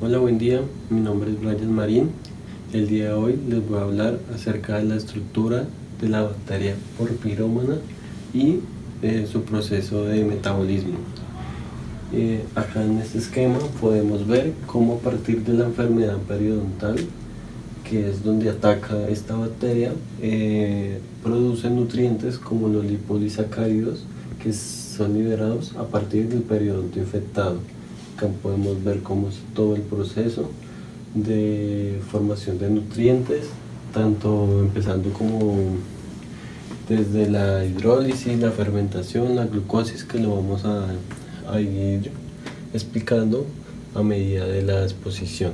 Hola, buen día. Mi nombre es Brian Marín. El día de hoy les voy a hablar acerca de la estructura de la bacteria porfirómana y su proceso de metabolismo. Acá en este esquema podemos ver cómo a partir de la enfermedad periodontal, que es donde ataca esta bacteria, produce nutrientes como los lipolisacáridos que son liberados a partir del periodonto infectado. Acá podemos ver cómo es todo el proceso de formación de nutrientes, tanto empezando como desde la hidrólisis, la fermentación, la glucosis, que lo vamos a ir explicando a medida de la exposición.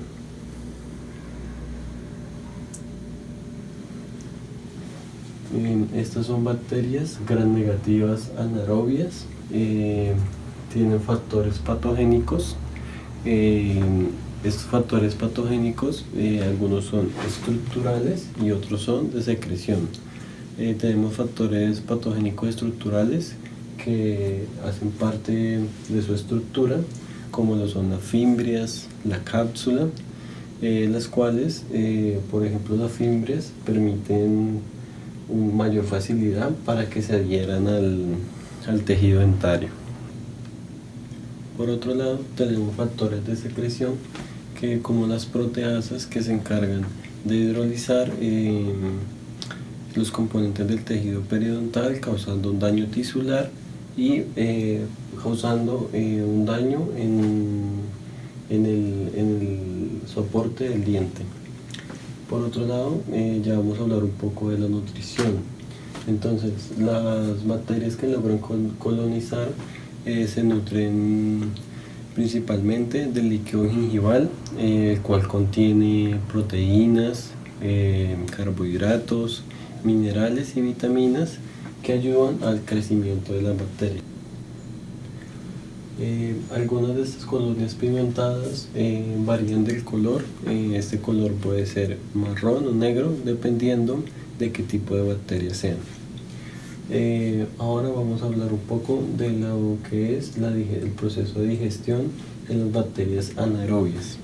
Estas son bacterias gram negativas anaerobias, tienen factores patogénicos. Estos factores patogénicos, algunos son estructurales y otros son de secreción. Tenemos factores patogénicos estructurales que hacen parte de su estructura, como lo son las fimbrias, la cápsula, las cuales, por ejemplo, las fimbrias permiten una mayor facilidad para que se adhieran al tejido dentario. Por otro lado, tenemos factores de secreción que, como las proteasas, que se encargan de hidrolizar los componentes del tejido periodontal, causando un daño tisular y causando un daño en el soporte del diente. Por otro lado, ya vamos a hablar un poco de la nutrición. Entonces, las bacterias que logran colonizar se nutren principalmente del líquido gingival, el cual contiene proteínas, carbohidratos, minerales y vitaminas que ayudan al crecimiento de la bacteria. Algunas de estas colonias pigmentadas varían del color. Este color puede ser marrón o negro dependiendo de qué tipo de bacterias sean. Ahora vamos a hablar un poco de lo que es el proceso de digestión en las bacterias anaerobias.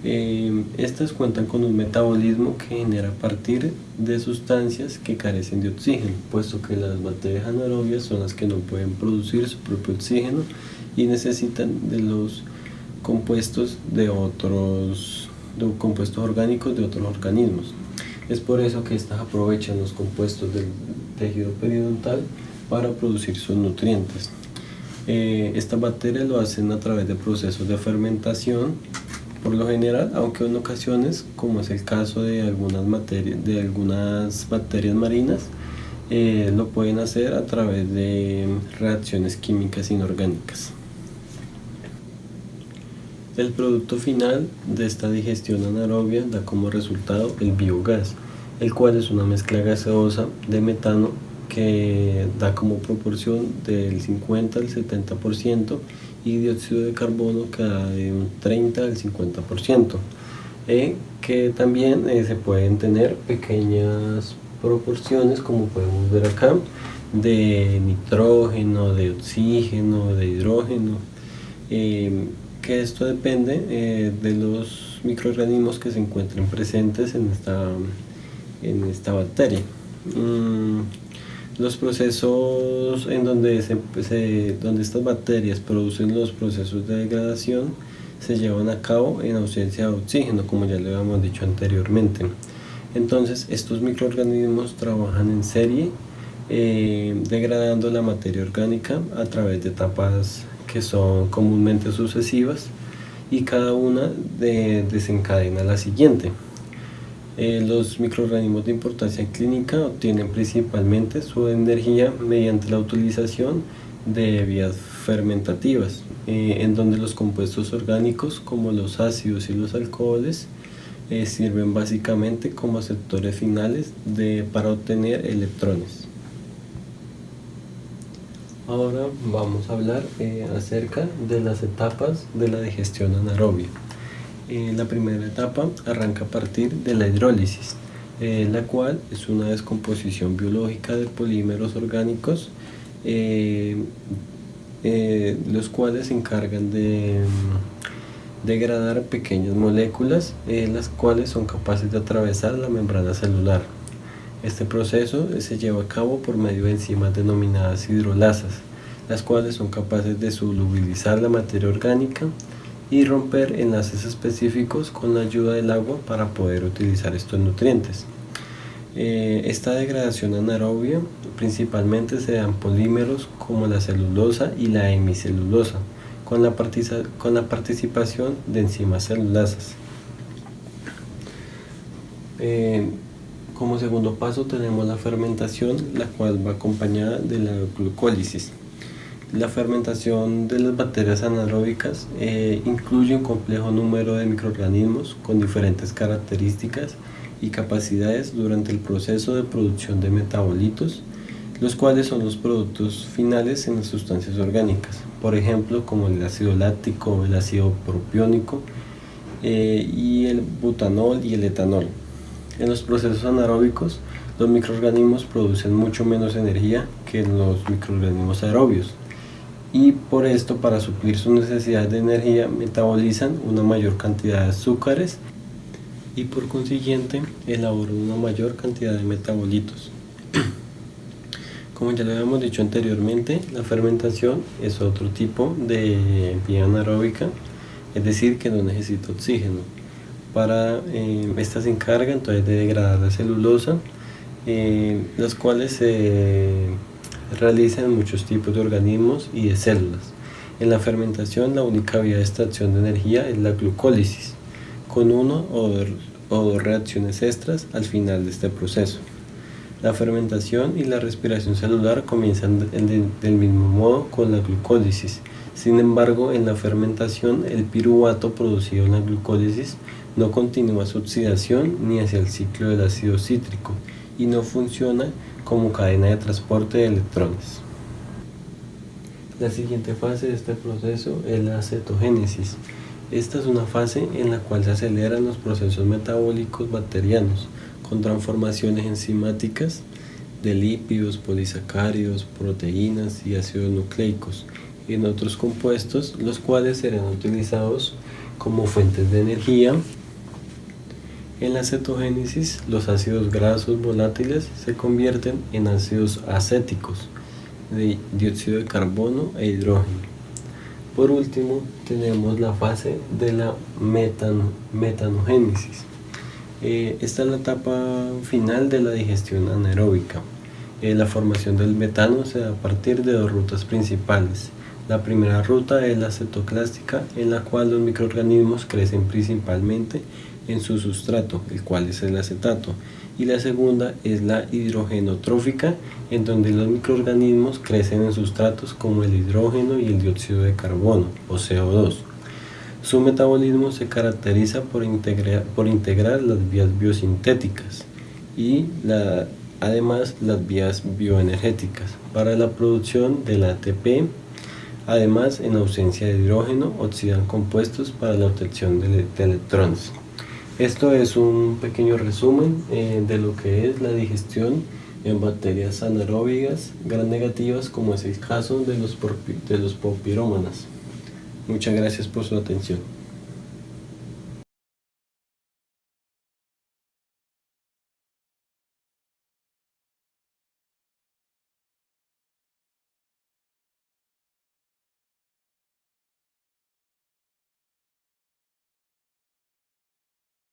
Estas cuentan con un metabolismo que genera a partir de sustancias que carecen de oxígeno, puesto que las bacterias anaerobias son las que no pueden producir su propio oxígeno y necesitan de los compuestos compuestos orgánicos de otros organismos. Es por eso que estas aprovechan los compuestos del tejido periodontal para producir sus nutrientes. Estas bacterias lo hacen a través de procesos de fermentación, por lo general, aunque en ocasiones, como es el caso de algunas bacterias marinas, lo pueden hacer a través de reacciones químicas inorgánicas. El producto final de esta digestión anaerobia da como resultado el biogás, el cual es una mezcla gaseosa de metano que da como proporción del 50 al 70% y dióxido de carbono que da de un 30 al 50%, que también se pueden tener pequeñas proporciones, como podemos ver acá, de nitrógeno, de oxígeno, de hidrógeno, que esto depende de los microorganismos que se encuentren presentes en esta bacteria. Los procesos en donde estas bacterias producen los procesos de degradación se llevan a cabo en ausencia de oxígeno, como ya le habíamos dicho anteriormente. Entonces, estos microorganismos trabajan en serie, degradando la materia orgánica a través de etapas que son comúnmente sucesivas, y cada una desencadena la siguiente. Los microorganismos de importancia clínica obtienen principalmente su energía mediante la utilización de vías fermentativas, en donde los compuestos orgánicos como los ácidos y los alcoholes sirven básicamente como aceptores finales para obtener electrones. Ahora vamos a hablar acerca de las etapas de la digestión anaerobia. La primera etapa arranca a partir de la hidrólisis, la cual es una descomposición biológica de polímeros orgánicos, los cuales se encargan degradar pequeñas moléculas, las cuales son capaces de atravesar la membrana celular. Este proceso se lleva a cabo por medio de enzimas denominadas hidrolasas, las cuales son capaces de solubilizar la materia orgánica y romper enlaces específicos con la ayuda del agua para poder utilizar estos nutrientes. Esta degradación anaerobia principalmente se da en polímeros como la celulosa y la hemicelulosa, con la participación de enzimas celulasas. Como segundo paso tenemos la fermentación, la cual va acompañada de la glucólisis. La fermentación de las bacterias anaeróbicas incluye un complejo número de microorganismos con diferentes características y capacidades durante el proceso de producción de metabolitos, los cuales son los productos finales en las sustancias orgánicas, por ejemplo como el ácido láctico, el ácido propiónico y el butanol y el etanol. En los procesos anaeróbicos, los microorganismos producen mucho menos energía que los microorganismos aerobios, y por esto, para suplir sus necesidades de energía, metabolizan una mayor cantidad de azúcares y por consiguiente elaboran una mayor cantidad de metabolitos. Como ya lo habíamos dicho anteriormente, la fermentación es otro tipo de vía anaeróbica, es decir, que no necesita oxígeno. Esta se encarga entonces de degradar la celulosa, las cuales se realizan en muchos tipos de organismos y de células. En la fermentación, la única vía de extracción de energía es la glucólisis, con una o dos reacciones extras al final de este proceso. La fermentación y la respiración celular comienzan del mismo modo con la glucólisis. Sin embargo, en la fermentación, el piruvato producido en la glucólisis no continúa su oxidación ni hacia el ciclo del ácido cítrico y no funciona como cadena de transporte de electrones. La siguiente fase de este proceso es la cetogénesis. Esta es una fase en la cual se aceleran los procesos metabólicos bacterianos con transformaciones enzimáticas de lípidos, polisacáridos, proteínas y ácidos nucleicos en otros compuestos, los cuales serán utilizados como fuentes de energía. En la cetogénesis, los ácidos grasos volátiles se convierten en ácidos acéticos de dióxido de carbono e hidrógeno. Por último, tenemos la fase de la metanogénesis. Esta es la etapa final de la digestión anaeróbica. La formación del metano se da a partir de dos rutas principales. La primera ruta es la cetoclástica, en la cual los microorganismos crecen principalmente en su sustrato, el cual es el acetato, y la segunda es la hidrogenotrófica, en donde los microorganismos crecen en sustratos como el hidrógeno y el dióxido de carbono o CO2. Su metabolismo se caracteriza por integrar las vías biosintéticas y además las vías bioenergéticas para la producción del ATP. Además, en ausencia de hidrógeno, oxidan compuestos para la obtención de electrones. Esto es un pequeño resumen de lo que es la digestión en bacterias anaeróbigas gram negativas, como es el caso de los popirómanas. Muchas gracias por su atención.